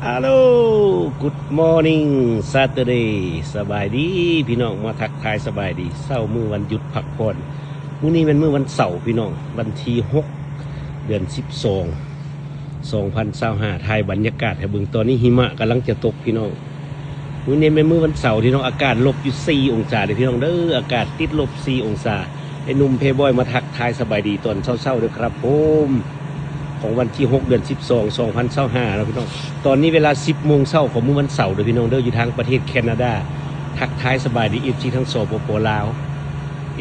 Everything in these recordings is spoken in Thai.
ฮัลโหล Good morning Saturday สบายดีพี่น้องมาทักทายสบายดีเช้ามื้อวันหยุดพักผ่อนมื้อนี้เป็นมื้อวันเสาร์พี่น้องวันที่6เดือน12 2025ถ่ายบรรยากาศให้เบิ่งตอนนี้หิมะกำลังจะตกพี่น้องมื้อนี้เป็นมื้อวันเสาร์ที่น้องอากาศลบอยู่4องศาเด้อพี่น้องเด้ออากาศติดลบ4องศาไอ้หนุ่มเพย์บอยมาทักทายสบายดีตอนเช้าๆเด้อครับผมของวันที่6เดือน12 2025แล้วพี่น้องตอนนี้เวลา10 โมงเช้าของมื้อวันเสาร์เด้อพี่น้องเด้ออยู่ทางประเทศแคนาดาทักทายสบายดี FC ทั้งสปป.ลาว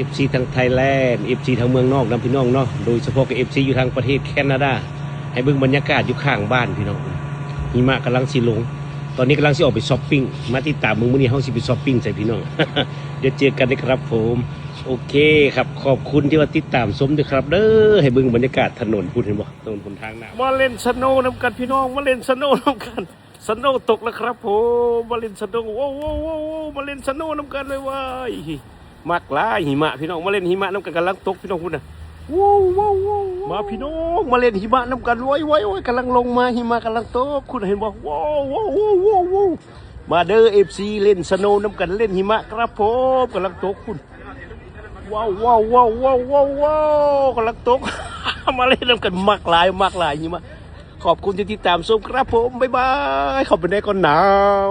FC ทั้งไทยแลนด์ FC ทั้งเมืองนอกนะพี่น้องเนาะโดยเฉพาะกับ FC อยู่ทางประเทศแคนาดาให้เบิ่งบรรยากาศอยู่ข้างบ้านพี่น้องหิมะกำลังสิลงตอนนี้กำลังสิออกไปช้อปปิ้งมาติดตามมื้อนี้เฮาสิไปช้อปปิ้งใส่พี่น้อง เดี๋ยวเจอกันนะครับผมโอเคครับขอบคุณที่ว่าติดตามชมด้วยครับเด้อให้เบิ่งบรรยากาศถนนพูดเห็นบ่ถนนหนทางน้ำมาเล่นสโนว์นำกันพี่น้องมาเล่นสโนว์นำกันสโนว์ตกแล้วครับผมมาเล่นสโนว์โอ้โหมาเล่นสโนว์นำกันเลยว้ายมักหลายหิมะพี่น้องมาเล่นหิมะนำกันกำลังตกพี่น้องพูดนะว้าวมาพี่น้องมาเล่นหิมะนำกันไว้กำลังลงมาหิมะกำลังตกคุณเห็นบ่ว้าวมาเด้อ FC เล่นสโนว์นำกันเล่นหิมะครับผมกำลังตกคุณว้าวกำลังตก มาเล่นนำกันมากหลายหิมะขอบคุณที่ติดตามชมครับผมบ๊ายบายขอบคุณได้ก่อนหนาว